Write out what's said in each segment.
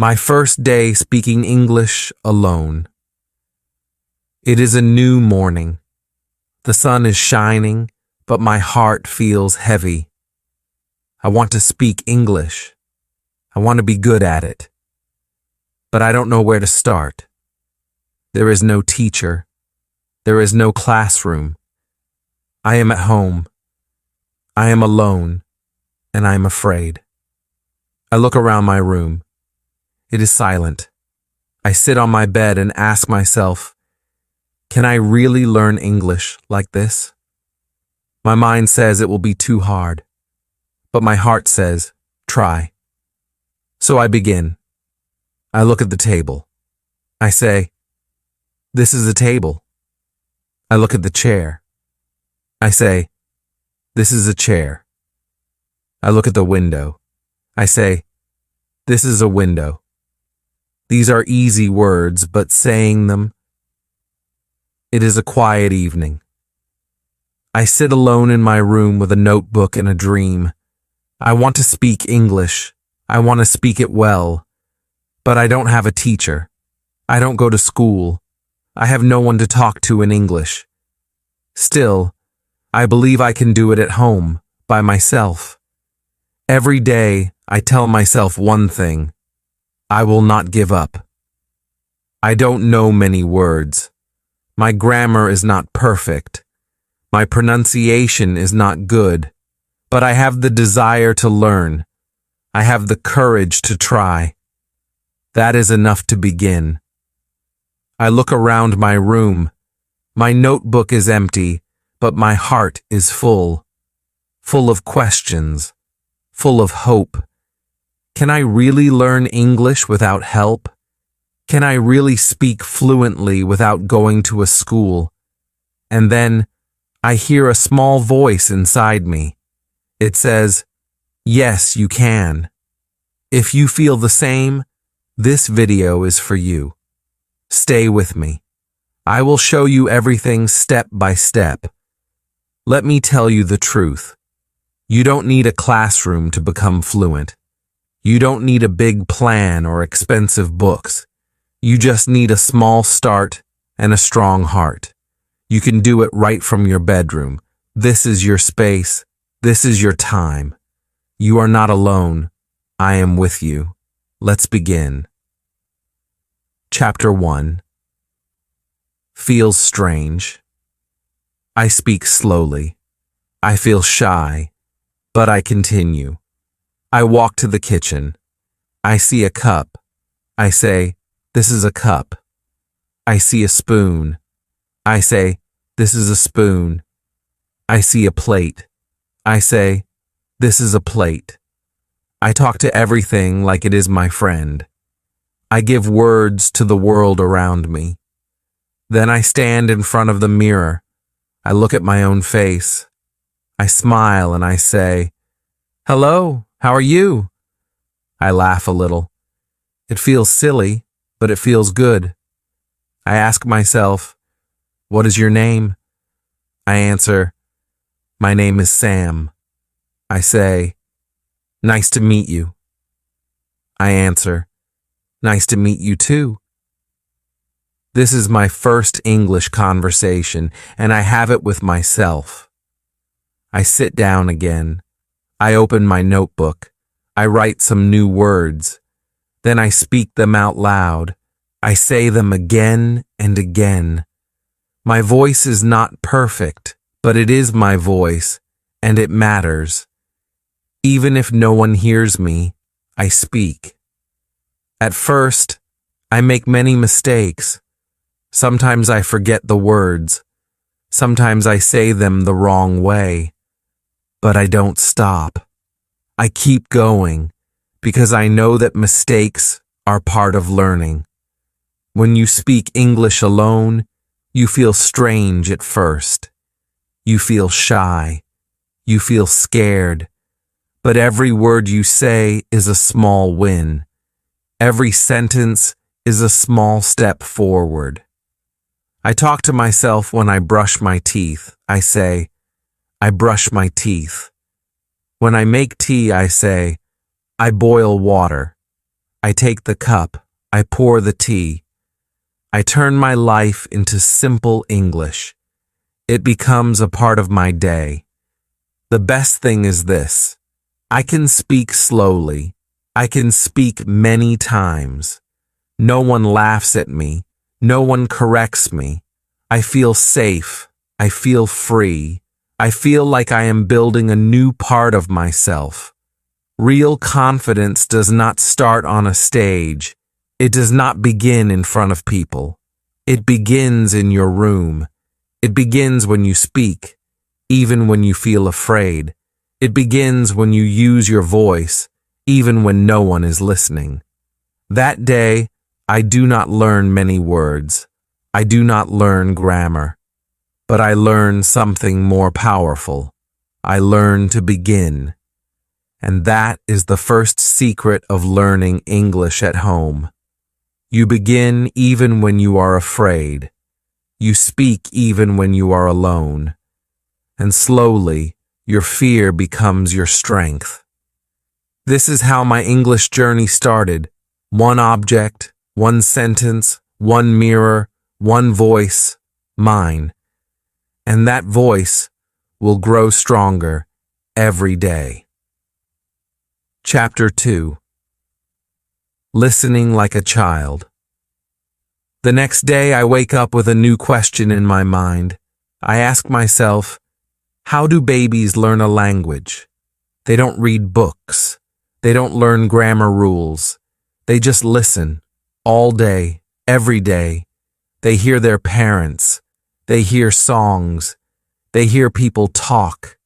My first day speaking English alone. It is a new morning. The sun is shining, but my heart feels heavy. I want to speak English. I want to be good at it. But I don't know where to start. There is no teacher. There is no classroom. I am at home. I am alone, and I am afraid. I look around my room. It is silent. I sit on my bed and ask myself, can I really learn English like this? My mind says it will be too hard, but my heart says, try. So I begin. I look at the table. I say, this is a table. I look at the chair. I say, this is a chair. I look at the window. I say, this is a window. These are easy words, but saying them, it is a quiet evening. I sit alone in my room with a notebook and a dream. I want to speak English. I want to speak it well. But I don't have a teacher. I don't go to school. I have no one to talk to in English. Still, I believe I can do it at home, by myself. Every day, I tell myself one thing. I will not give up. I don't know many words. My grammar is not perfect. My pronunciation is not good. But I have the desire to learn. I have the courage to try. That is enough to begin. I look around my room. My notebook is empty, but my heart is full. Full of questions. Full of hope. Can I really learn English without help? Can I really speak fluently without going to a school? And then I hear a small voice inside me. It says, yes, you can. If you feel the same, this video is for you. Stay with me. I will show you everything step by step. Let me tell you the truth. You don't need a classroom to become fluent. You don't need a big plan or expensive books. You just need a small start and a strong heart. You can do it right from your bedroom. This is your space. This is your time. You are not alone. I am with you. Let's begin. Chapter 1. Feels strange. I speak slowly. I feel shy, but I continue. I walk to the kitchen. I see a cup. I say, this is a cup. I see a spoon. I say, this is a spoon. I see a plate. I say, this is a plate. I talk to everything like it is my friend. I give words to the world around me. Then I stand in front of the mirror. I look at my own face. I smile and I say, hello, how are you? I laugh a little. It feels silly, but it feels good. I ask myself, what is your name? I answer, my name is Sam. I say, nice to meet you. I answer, nice to meet you too. This is my first English conversation, and I have it with myself. I sit down again. I open my notebook. I write some new words. Then I speak them out loud. I say them again and again. My voice is not perfect, but it is my voice, and it matters. Even if no one hears me, I speak. At first, I make many mistakes. Sometimes I forget the words. Sometimes I say them the wrong way. But I don't stop. I keep going because I know that mistakes are part of learning. When you speak English alone, you feel strange at first. You feel shy. You feel scared. But every word you say is a small win. Every sentence is a small step forward. I talk to myself when I brush my teeth. I say, I brush my teeth. When I make tea, I say, I boil water. I take the cup. I pour the tea. I turn my life into simple English. It becomes a part of my day. The best thing is this: I can speak slowly. I can speak many times. No one laughs at me. No one corrects me. I feel safe. I feel free. I feel like I am building a new part of myself. Real confidence does not start on a stage. It does not begin in front of people. It begins in your room. It begins when you speak, even when you feel afraid. It begins when you use your voice, even when no one is listening. That day, I do not learn many words. I do not learn grammar. But I learn something more powerful. I learn to begin. And that is the first secret of learning English at home. You begin even when you are afraid. You speak even when you are alone. And slowly, your fear becomes your strength. This is how my English journey started. One object, one sentence, one mirror, one voice, mine. And that voice will grow stronger every day. Chapter 2. Listening like a child. The next day I wake up with a new question in my mind. I ask myself, how do babies learn a language? They don't read books. They don't learn grammar rules. They just listen all day, every day. They hear their parents. They hear songs. They hear people talk.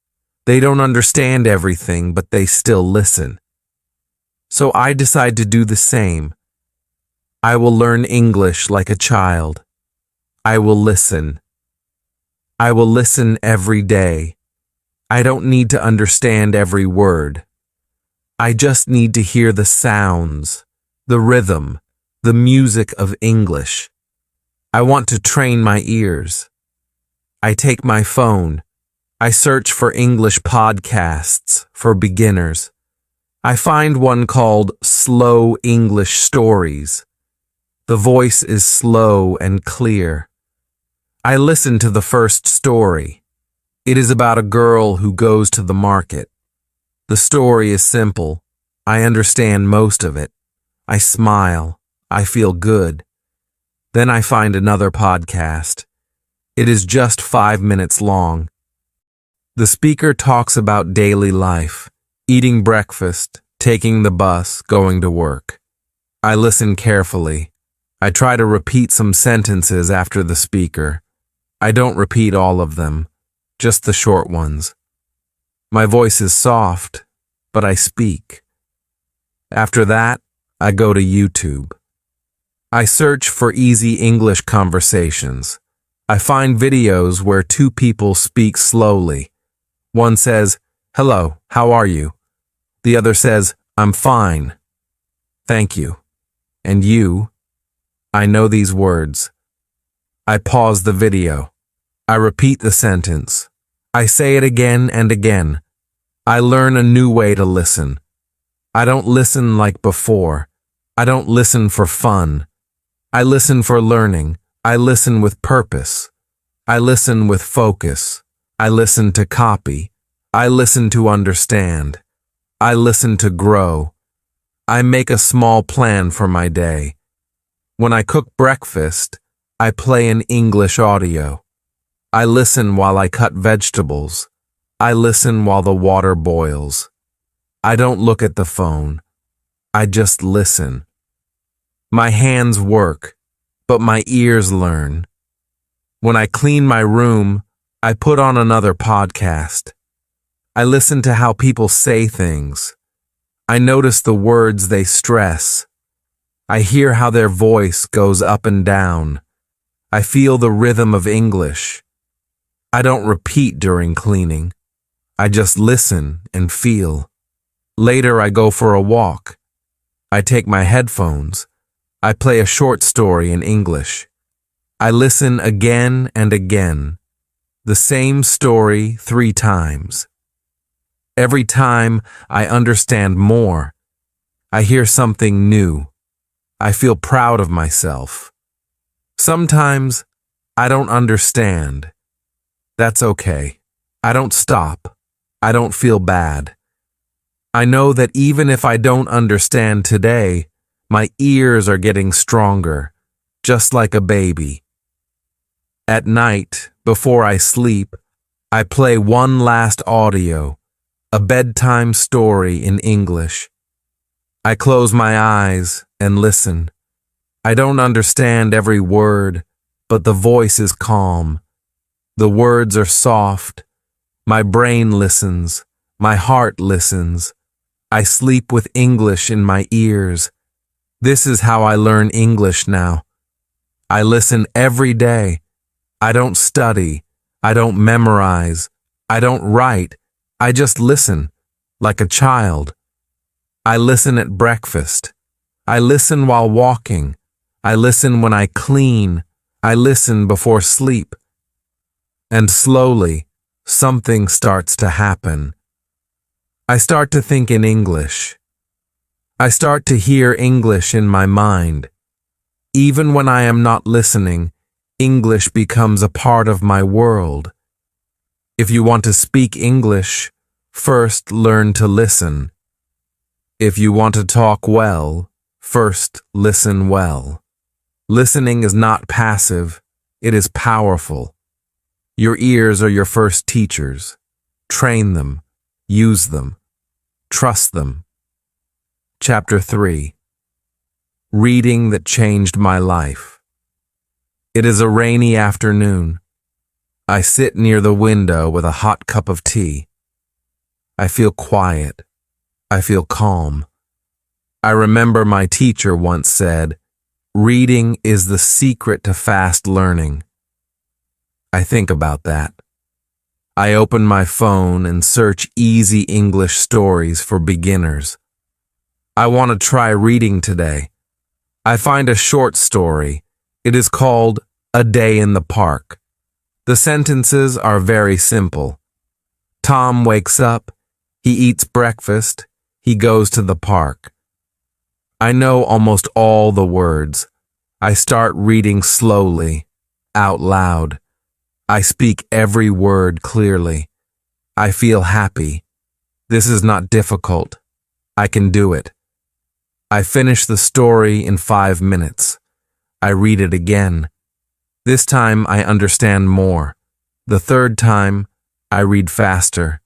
They don't understand everything, but they still listen. So I decide to do the same. I will learn English like a child. I will listen. I will listen every day. I don't need to understand every word. I just need to hear the sounds, the rhythm, the music of English. I want to train my ears. I take my phone. I search for English podcasts for beginners. I find one called Slow English Stories. The voice is slow and clear. I listen to the first story. It is about a girl who goes to the market. The story is simple. I understand most of it. I smile. I feel good. Then I find another podcast. It is just 5 minutes long. The speaker talks about daily life, eating breakfast, taking the bus, going to work. I listen carefully. I try to repeat some sentences after the speaker. I don't repeat all of them, just the short ones. My voice is soft, but I speak. After that, I go to YouTube. I search for easy English conversations. I find videos where two people speak slowly. One says, "Hello, how are you?" The other says, "I'm fine. Thank you." And you? I know these words. I pause the video. I repeat the sentence. I say it again and again. I learn a new way to listen. I don't listen like before. I don't listen for fun. I listen for learning. I listen with purpose. I listen with focus. I listen to copy. I listen to understand. I listen to grow. I make a small plan for my day. When I cook breakfast, I play an English audio. I listen while I cut vegetables. I listen while the water boils. I don't look at the phone. I just listen. My hands work, but my ears learn. When I clean my room, I put on another podcast. I listen to how people say things. I notice the words they stress. I hear how their voice goes up and down. I feel the rhythm of English. I don't repeat during cleaning. I just listen and feel. Later, I go for a walk. I take my headphones. I play a short story in English. I listen again and again. The same story 3 times. Every time I understand more. I hear something new. I feel proud of myself. Sometimes I don't understand. That's okay. I don't stop. I don't feel bad. I know that even if I don't understand today, my ears are getting stronger, just like a baby. At night, before I sleep, I play one last audio, a bedtime story in English. I close my eyes and listen. I don't understand every word, but the voice is calm. The words are soft. My brain listens. My heart listens. I sleep with English in my ears. This is how I learn English now. I listen every day. I don't study. I don't memorize. I don't write. I just listen, like a child. I listen at breakfast. I listen while walking. I listen when I clean. I listen before sleep. And slowly, something starts to happen. I start to think in English. I start to hear English in my mind. Even when I am not listening, English becomes a part of my world. If you want to speak English, first learn to listen. If you want to talk well, first listen well. Listening is not passive, it is powerful. Your ears are your first teachers. Train them, use them, trust them. Chapter 3. Reading that changed my life. It is a rainy afternoon. I sit near the window with a hot cup of tea. I feel quiet. I feel calm. I remember my teacher once said, "Reading is the secret to fast learning." I think about that. I open my phone and search easy English stories for beginners. I want to try reading today. I find a short story. It is called A Day in the Park. The sentences are very simple. Tom wakes up, he eats breakfast, he goes to the park. I know almost all the words. I start reading slowly, out loud. I speak every word clearly. I feel happy. This is not difficult. I can do it. I finish the story in 5 minutes. I read it again. This time I understand more. The third time, I read faster.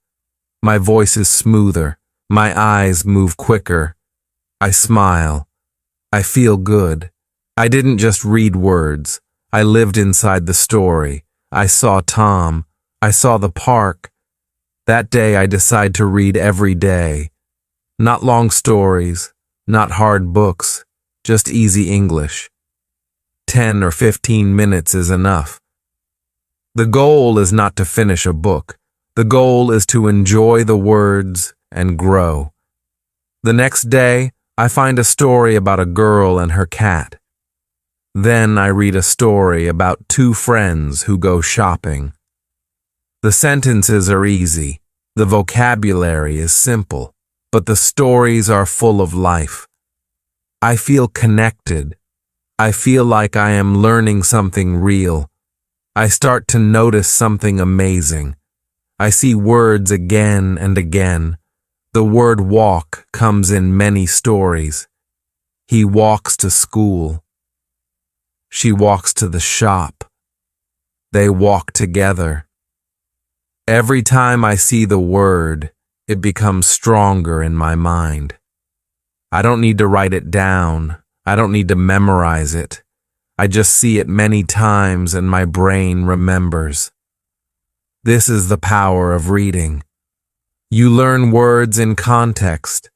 My voice is smoother. My eyes move quicker. I smile. I feel good. I didn't just read words. I lived inside the story. I saw Tom. I saw the park. That day I decide to read every day. Not long stories, not hard books, just easy English. 10 or 15 minutes is enough. The goal is not to finish a book. The goal is to enjoy the words and grow. The next day, I find a story about a girl and her cat. Then I read a story about 2 friends who go shopping. The sentences are easy, the vocabulary is simple, but the stories are full of life. I feel connected. I feel like I am learning something real. I start to notice something amazing. I see words again and again. The word walk comes in many stories. He walks to school. She walks to the shop. They walk together. Every time I see the word, it becomes stronger in my mind. I don't need to write it down. I don't need to memorize it. I just see it many times and my brain remembers. This is the power of reading. You learn words in context.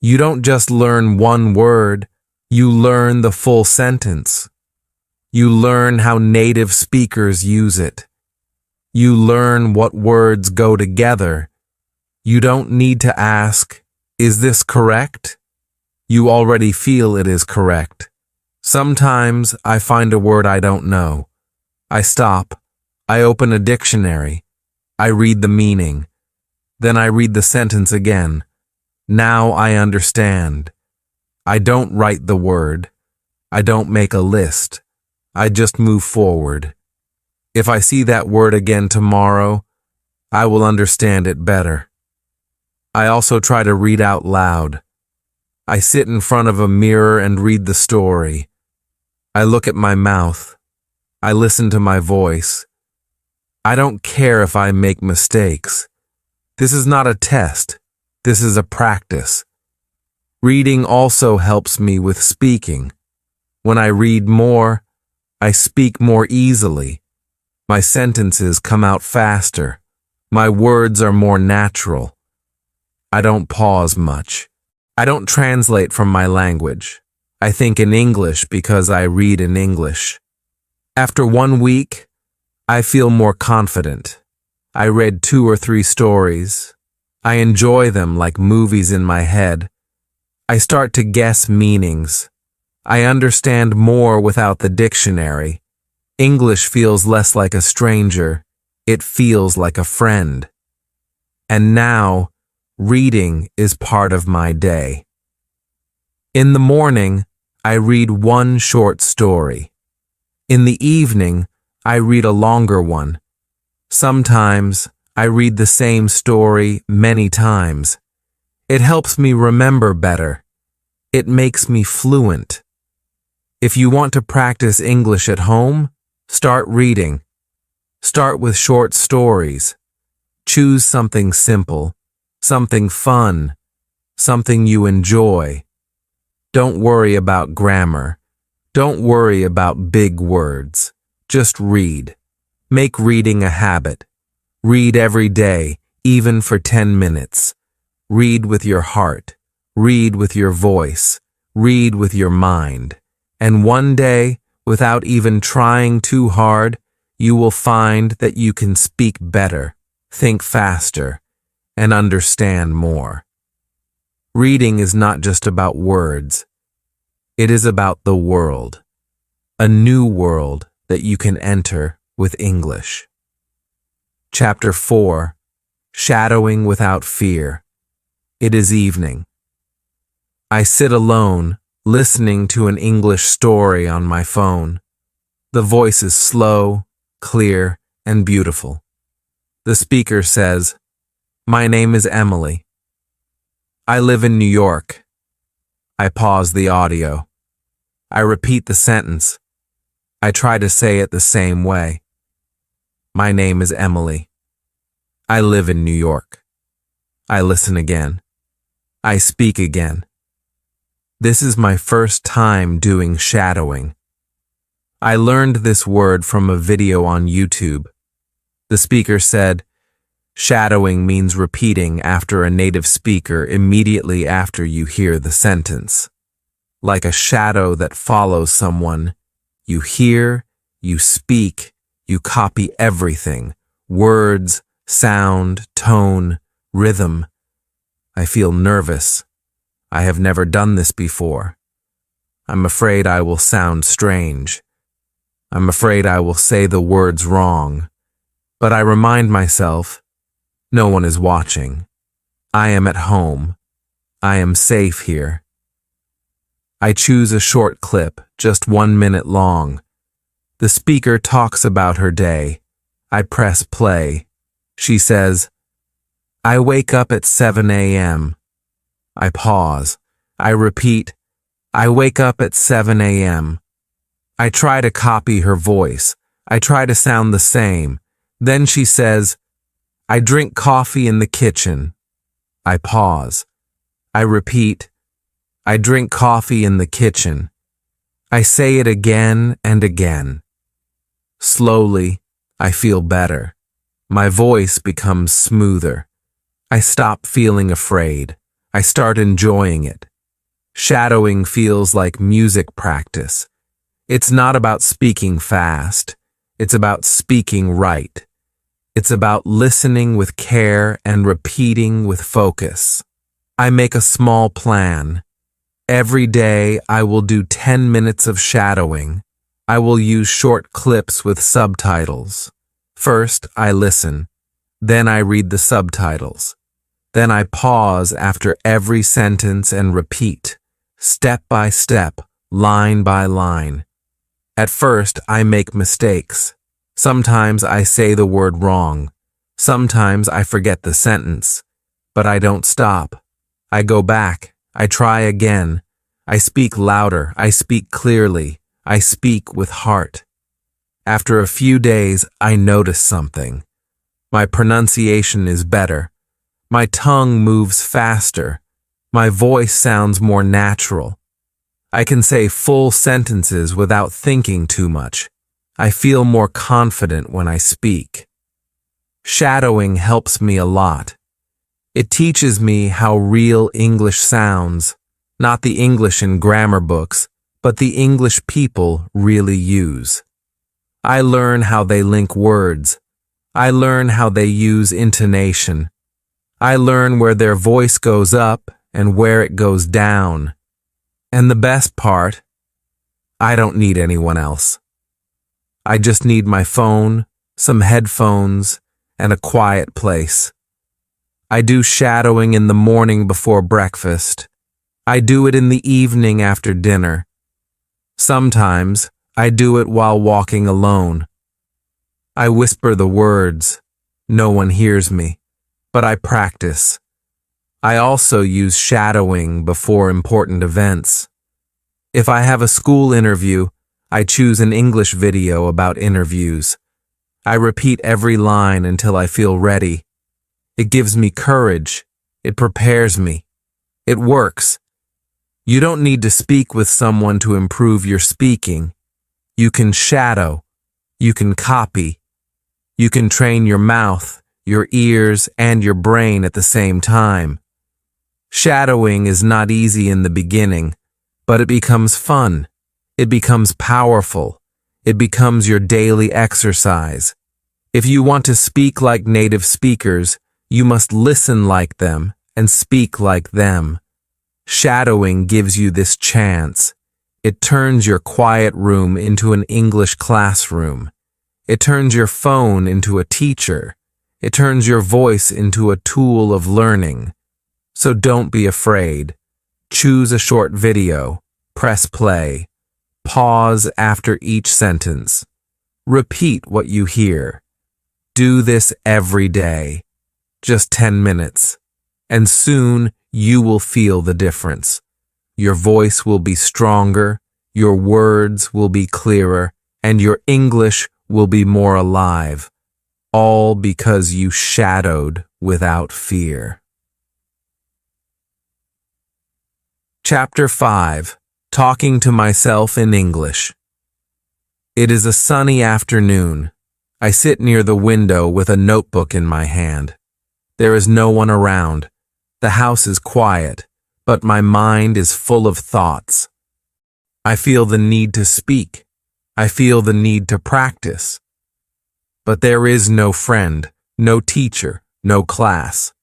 You don't just learn one word, you learn the full sentence. You learn how native speakers use it. You learn what words go together. You don't need to ask, "Is this correct?" You already feel it is correct. Sometimes I find a word I don't know. I stop. I open a dictionary. I read the meaning. Then I read the sentence again. Now I understand. I don't write the word. I don't make a list. I just move forward. If I see that word again tomorrow, I will understand it better. I also try to read out loud. I sit in front of a mirror and read the story. I look at my mouth. I listen to my voice. I don't care if I make mistakes. This is not a test. This is a practice. Reading also helps me with speaking. When I read more, I speak more easily. My sentences come out faster. My words are more natural. I don't pause much. I don't translate from my language. I think in English because I read in English. After 1 week, I feel more confident. I read 2 or 3 stories. I enjoy them like movies in my head. I start to guess meanings. I understand more without the dictionary. English feels less like a stranger. It feels like a friend. And now, reading is part of my day. In the morning, I read 1 short story. In the evening, I read a longer one. Sometimes, I read the same story many times. It helps me remember better. It makes me fluent. If you want to practice English at home, start reading. Start with short stories. Choose something simple, something fun, something you enjoy. Don't worry about grammar. Don't worry about big words. Just read. Make reading a habit. Read every day, even for 10 minutes. Read with your heart. Read with your voice. Read with your mind. And one day, without even trying too hard, you will find that you can speak better, think faster, and understand more. Reading is not just about words. It is about the world. A new world that you can enter with English. Chapter 4. Shadowing Without Fear. It is evening. I sit alone, listening to an English story on my phone. The voice is slow, clear, and beautiful. The speaker says, "My name is Emily. I live in New York." I pause the audio. I repeat the sentence. I try to say it the same way. My name is Emily. I live in New York. I listen again. I speak again. This is my first time doing shadowing. I learned this word from a video on YouTube. The speaker said, shadowing means repeating after a native speaker immediately after you hear the sentence. Like a shadow that follows someone, you hear, you speak, you copy everything, words, sound, tone, rhythm. I feel nervous. I have never done this before. I'm afraid I will sound strange. I'm afraid I will say the words wrong. But I remind myself, no one is watching. I am at home. I am safe here. I choose a short clip, just 1 minute long. The speaker talks about her day. I press play. She says, I wake up at 7 a.m. I pause. I repeat, I wake up at 7 a.m. I try to copy her voice. I try to sound the same. Then she says, I drink coffee in the kitchen. I pause. I repeat, I drink coffee in the kitchen. I say it again and again. Slowly, I feel better. My voice becomes smoother. I stop feeling afraid. I start enjoying it. Shadowing feels like music practice. It's not about speaking fast. It's about speaking right. It's about listening with care and repeating with focus. I make a small plan. Every day I will do 10 minutes of shadowing. I will use short clips with subtitles. First, I listen. Then I read the subtitles. Then I pause after every sentence and repeat, step by step, line by line. At first, I make mistakes. Sometimes I say the word wrong. Sometimes I forget the sentence. But I don't stop. I go back. I try again. I speak louder. I speak clearly. I speak with heart. After a few days, I notice something. My pronunciation is better. My tongue moves faster. My voice sounds more natural. I can say full sentences without thinking too much. I feel more confident when I speak. Shadowing helps me a lot. It teaches me how real English sounds, not the English in grammar books, but the English people really use. I learn how they link words. I learn how they use intonation. I learn where their voice goes up and where it goes down. And the best part, I don't need anyone else. I just need my phone, some headphones, and a quiet place. I do shadowing in the morning before breakfast. I do it in the evening after dinner. Sometimes I do it while walking alone. I whisper the words. No one hears me, but I practice. I also use shadowing before important events. If I have a school interview, I choose an English video about interviews. I repeat every line until I feel ready. It gives me courage. It prepares me. It works. You don't need to speak with someone to improve your speaking. You can shadow. You can copy. You can train your mouth, your ears, and your brain at the same time. Shadowing is not easy in the beginning, but it becomes fun. It becomes powerful. It becomes your daily exercise. If you want to speak like native speakers, you must listen like them and speak like them. Shadowing gives you this chance. It turns your quiet room into an English classroom. It turns your phone into a teacher. It turns your voice into a tool of learning. So don't be afraid. Choose a short video. Press play. Pause after each sentence. Repeat what you hear. Do this every day. Just 10 minutes. And soon you will feel the difference. Your voice will be stronger, your words will be clearer, and your English will be more alive. All because you shadowed without fear. Chapter 5. Talking to Myself in English. It is a sunny afternoon. I sit near the window with a notebook in my hand. There is no one around. The house is quiet, but my mind is full of thoughts. I feel the need to speak. I feel the need to practice. But there is no friend, no teacher, no class.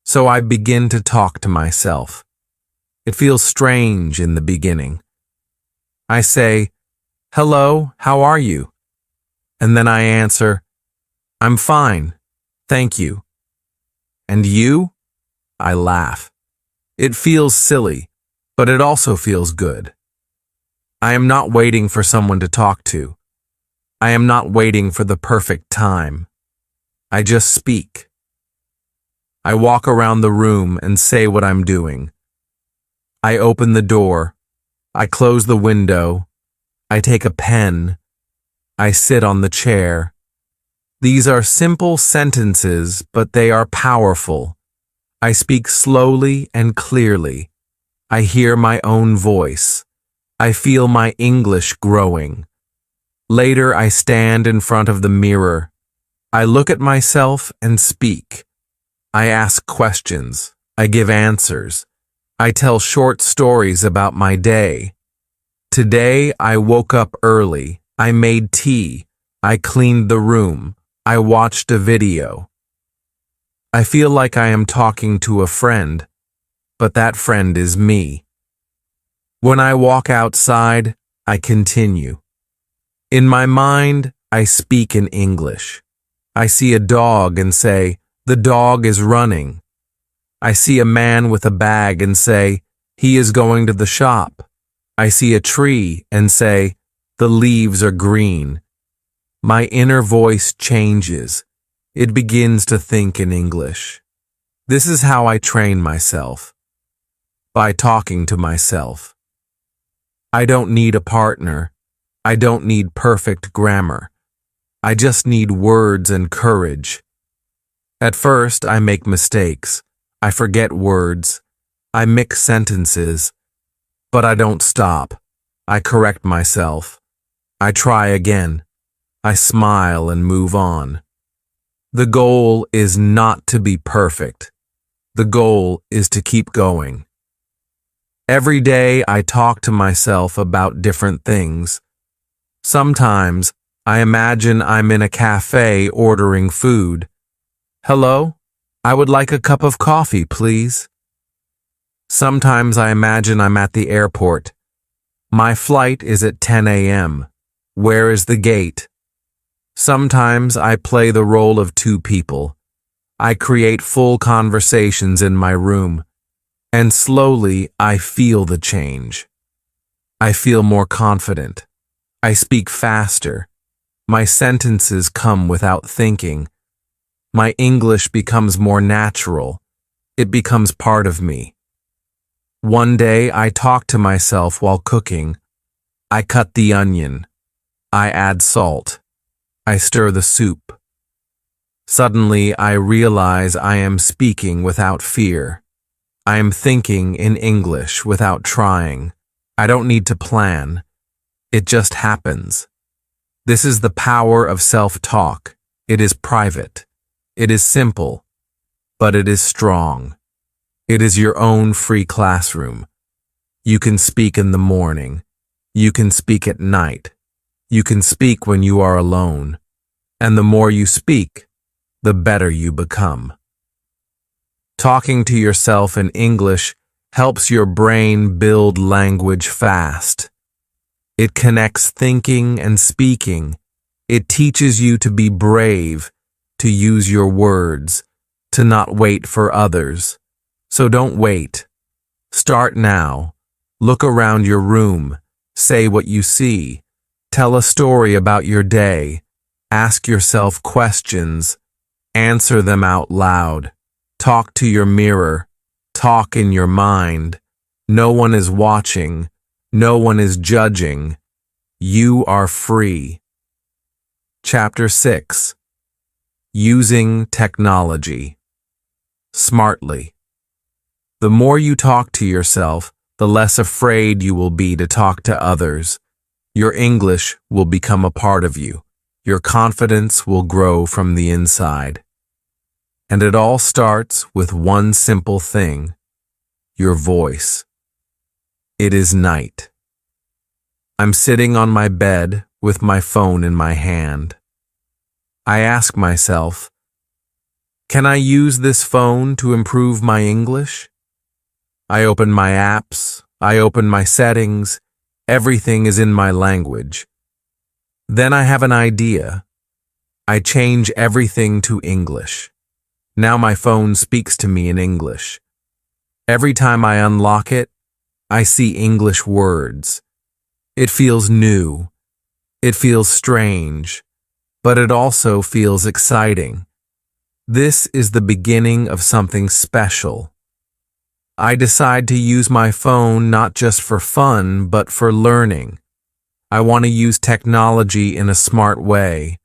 So I begin to talk to myself. It feels strange in the beginning. I say, "Hello, how are you?" And then I answer, "I'm fine, thank you." "And you?" I laugh. It feels silly, but it also feels good. I am not waiting for someone to talk to. I am not waiting for the perfect time. I just speak. I walk around the room and say what I'm doing. I open the door. I close the window. I take a pen. I sit on the chair. These are simple sentences, but they are powerful. I speak slowly and clearly. I hear my own voice. I feel my English growing. Later, I stand in front of the mirror. I look at myself and speak. I ask questions. I give answers. I tell short stories about my day. Today, I woke up early. I made tea. I cleaned the room. I watched a video. I feel like I am talking to a friend, but that friend is me. When I walk outside, I continue. In my mind, I speak in English. I see a dog and say, "The dog is running." I see a man with a bag and say, "He is going to the shop." I see a tree and say, "The leaves are green." My inner voice changes. It begins to think in English. This is how I train myself. By talking to myself. I don't need a partner. I don't need perfect grammar. I just need words and courage. At first, I make mistakes. I forget words. I mix sentences. But I don't stop. I correct myself. I try again. I smile and move on. The goal is not to be perfect. The goal is to keep going. Every day I talk to myself about different things. Sometimes I imagine I'm in a cafe ordering food. "Hello? I would like a cup of coffee, please." Sometimes I imagine I'm at the airport. My flight is at 10 a.m. Where is the gate? Sometimes I play the role of two people. I create full conversations in my room, and slowly I feel the change. I feel more confident. I speak faster. My sentences come without thinking. My English becomes more natural. It becomes part of me. One day I talk to myself while cooking. I cut the onion. I add salt. I stir the soup. Suddenly I realize I am speaking without fear. I am thinking in English without trying. I don't need to plan. It just happens. This is the power of self-talk. It is private. It is simple, but it is strong. It is your own free classroom. You can speak in the morning. You can speak at night. You can speak when you are alone. And the more you speak, the better you become. Talking to yourself in English helps your brain build language fast. It connects thinking and speaking. It teaches you to be brave, to use your words, to not wait for others. So don't wait. Start now. Look around your room. Say what you see. Tell a story about your day. Ask yourself questions. Answer them out loud. Talk to your mirror. Talk in your mind. No one is watching. No one is judging. You are free. Chapter 6. Using technology. Smartly. The more you talk to yourself, the less afraid you will be to talk to others. Your English will become a part of you. Your confidence will grow from the inside. And it all starts with one simple thing: your voice. It is night. I'm sitting on my bed with my phone in my hand. I ask myself, can I use this phone to improve my English? I open my apps, I open my settings, everything is in my language. Then I have an idea. I change everything to English. Now my phone speaks to me in English. Every time I unlock it, I see English words. It feels new. It feels strange, but it also feels exciting. This is the beginning of something special. I decide to use my phone not just for fun, but for learning. I want to use technology in a smart way.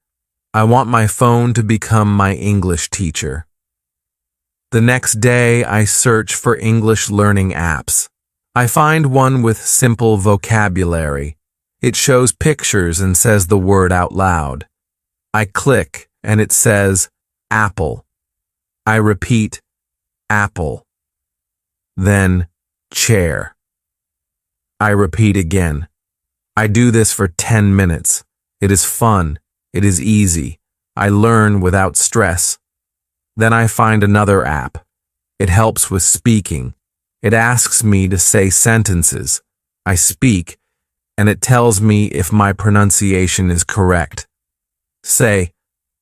I want my phone to become my English teacher. The next day, I search for English learning apps. I find one with simple vocabulary. It shows pictures and says the word out loud. I click and it says apple. I repeat apple. Then chair. I repeat again. I do this for 10 minutes. It is fun. It is easy. I learn without stress. Then I find another app. It helps with speaking. It asks me to say sentences. I speak, and it tells me if my pronunciation is correct. Say,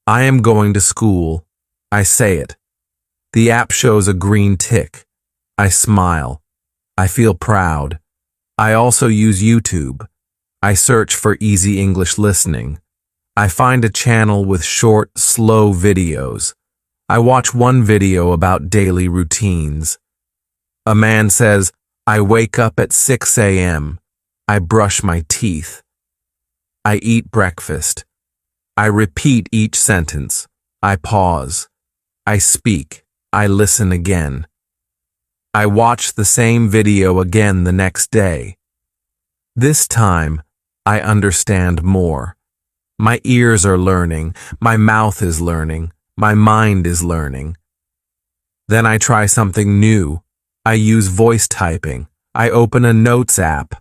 I am going to school. I say it. The app shows a green tick. I smile. I feel proud. I also use YouTube. I search for easy English listening. I find a channel with short, slow videos. I watch one video about daily routines. A man says, I wake up at 6 a.m. I brush my teeth. I eat breakfast. I repeat each sentence. I pause. I speak. I listen again. I watch the same video again the next day. This time, I understand more. My ears are learning. My mouth is learning. My mind is learning. Then I try something new. I use voice typing. I open a notes app.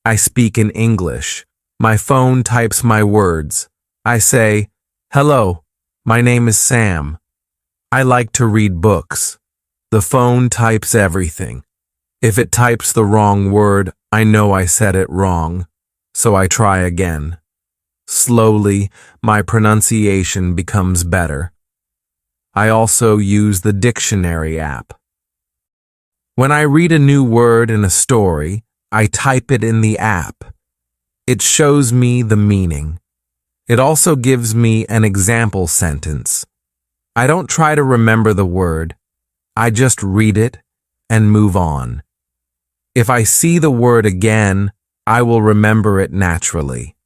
I speak in English. My phone types my words. I say, hello, my name is Sam. I like to read books. The phone types everything. If it types the wrong word, I know I said it wrong, so I try again. Slowly, my pronunciation becomes better. I also use the dictionary app. When I read a new word in a story, I type it in the app. It shows me the meaning. It also gives me an example sentence. I don't try to remember the word. I just read it and move on. If I see the word again, I will remember it naturally.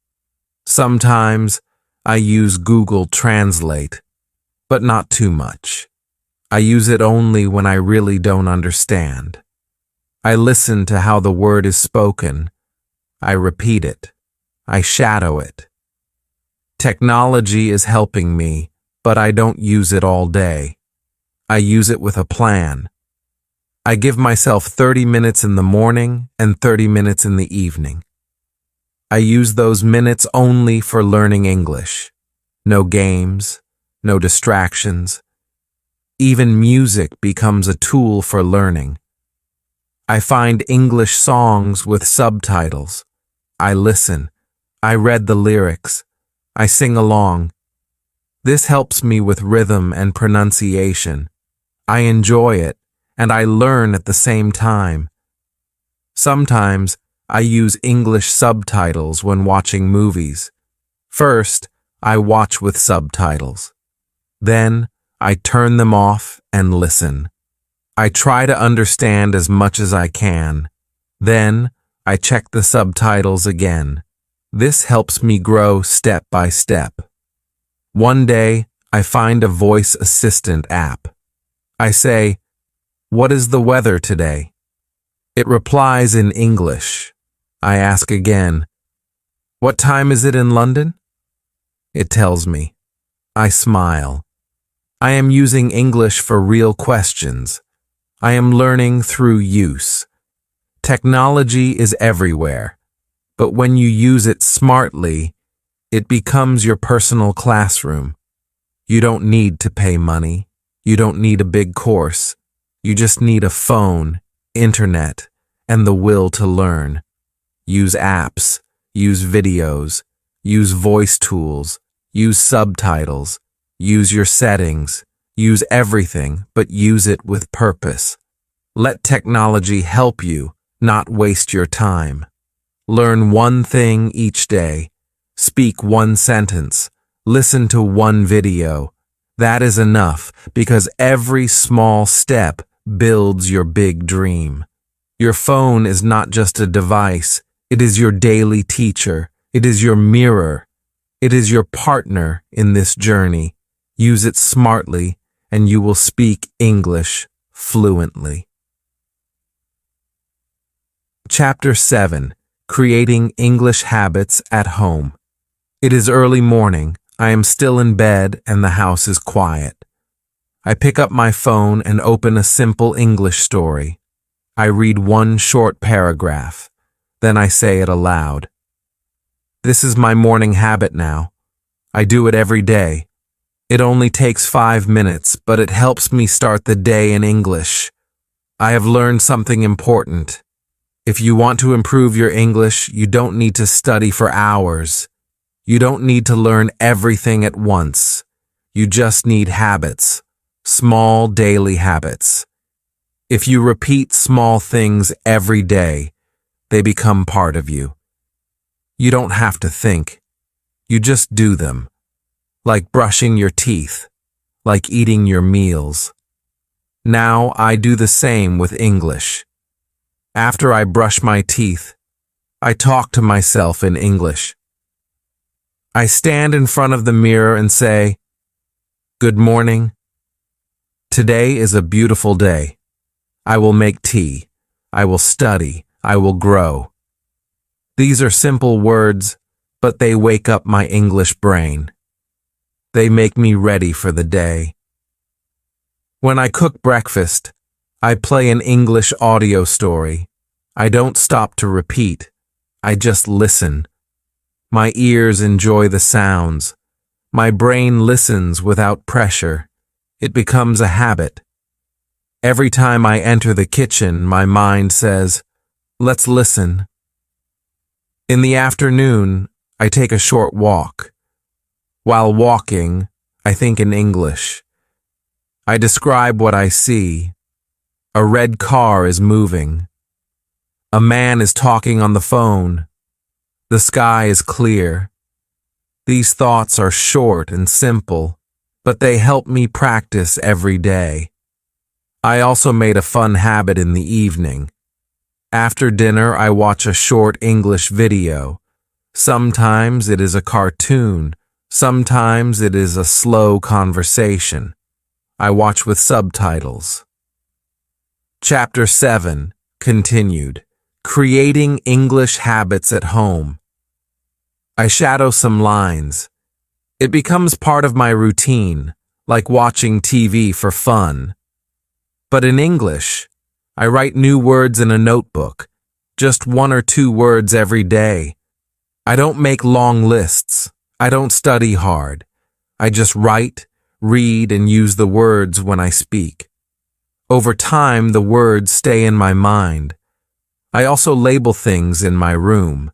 Sometimes I use Google Translate, but not too much. I use it only when I really don't understand. I listen to how the word is spoken. I repeat it. I shadow it. Technology is helping me, but I don't use it all day. I use it with a plan. I give myself 30 minutes in the morning and 30 minutes in the evening. I use those minutes only for learning English. No games, no distractions. Even music becomes a tool for learning. I find English songs with subtitles. I listen. I read the lyrics. I sing along. This helps me with rhythm and pronunciation. I enjoy it, and I learn at the same time. Sometimes I use English subtitles when watching movies. First, I watch with subtitles. Then, I turn them off and listen. I try to understand as much as I can. Then, I check the subtitles again. This helps me grow step by step. One day, I find a voice assistant app. I say, "What is the weather today?" It replies in English. I ask again, "What time is it in London?" It tells me. I smile. I am using English for real questions. I am learning through use. Technology is everywhere, but when you use it smartly, it becomes your personal classroom. You don't need to pay money. You don't need a big course. You just need a phone, internet, and the will to learn. Use apps, use videos, use voice tools, use subtitles, use your settings, use everything, but use it with purpose. Let technology help you, not waste your time. Learn one thing each day. Speak one sentence. Listen to one video. That is enough, because every small step builds your big dream. Your phone is not just a device. It is your daily teacher. It is your mirror. It is your partner in this journey. Use it smartly, and you will speak English fluently. Chapter 7. Creating English Habits at Home. It is early morning. I am still in bed and the house is quiet. I pick up my phone and open a simple English story. I read one short paragraph. Then I say it aloud. This is my morning habit now. I do it every day. It only takes 5 minutes, but it helps me start the day in English. I have learned something important. If you want to improve your English, you don't need to study for hours. You don't need to learn everything at once. You just need habits, small daily habits. If you repeat small things every day, They become part of you. You don't have to think. You just do them. Like brushing your teeth, like eating your meals. Now I do the same with English. After I brush my teeth, I talk to myself in English. I stand in front of the mirror and say, "Good morning. Today is a beautiful day. I will make tea. I will study. I will grow." These are simple words, but they wake up my English brain. They make me ready for the day. When I cook breakfast, I play an English audio story. I don't stop to repeat. I just listen. My ears enjoy the sounds. My brain listens without pressure. It becomes a habit. Every time I enter the kitchen, my mind says, "Let's listen." In the afternoon, I take a short walk. While walking, I think in English. I describe what I see. A red car is moving. A man is talking on the phone. The sky is clear. These thoughts are short and simple, but they help me practice every day. I also made a fun habit in the evening. After dinner, I watch a short English video. Sometimes it is a cartoon. Sometimes it is a slow conversation. I watch with subtitles. Chapter 7, continued. Creating English habits at home. I shadow some lines. It becomes part of my routine, like watching TV for fun. But in English, I write new words in a notebook, just 1 or 2 words every day. I don't make long lists. I don't study hard. I just write, read, and use the words when I speak. Over time, the words stay in my mind. I also label things in my room.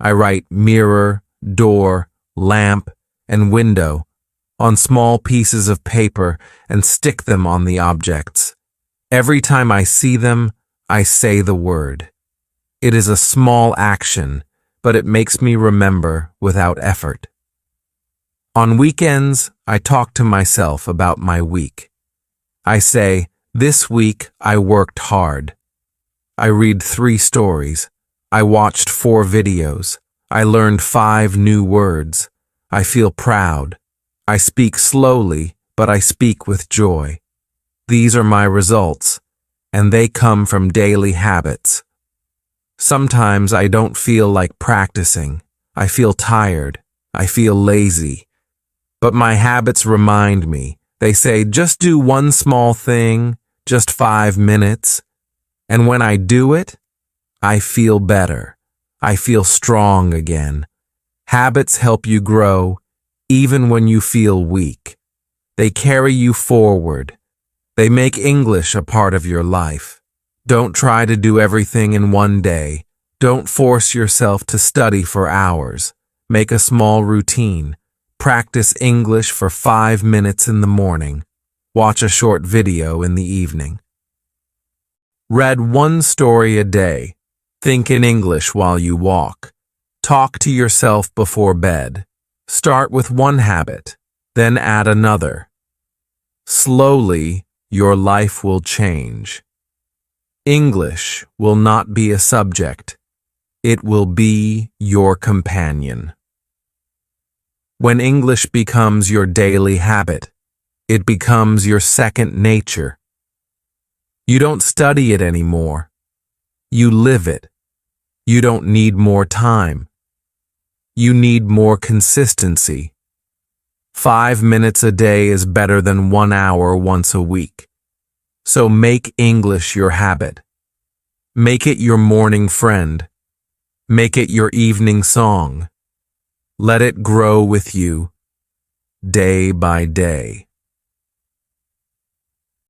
I write mirror, door, lamp, and window on small pieces of paper and stick them on the objects. Every time I see them, I say the word. It is a small action, but it makes me remember without effort. On weekends, I talk to myself about my week. I say, "This week I worked hard." I read 3 stories. I watched 4 videos. I learned 5 new words. I feel proud. I speak slowly, but I speak with joy. These are my results, and they come from daily habits. Sometimes I don't feel like practicing. I feel tired. I feel lazy. But my habits remind me. They say, just do one small thing, just 5 minutes. And when I do it, I feel better. I feel strong again. Habits help you grow, even when you feel weak. They carry you forward. They make English a part of your life. Don't try to do everything in one day. Don't force yourself to study for hours. Make a small routine. Practice English for 5 minutes in the morning. Watch a short video in the evening. Read 1 story a day. Think in English while you walk. Talk to yourself before bed. Start with 1 habit, then add another. Slowly, your life will change. English will not be a subject. It will be your companion. When English becomes your daily habit, it becomes your second nature. You don't study it anymore. You live it. You don't need more time. You need more consistency. 5 minutes a day is better than 1 hour once a week. So make English your habit. Make it your morning friend. Make it your evening song. Let it grow with you, day by day.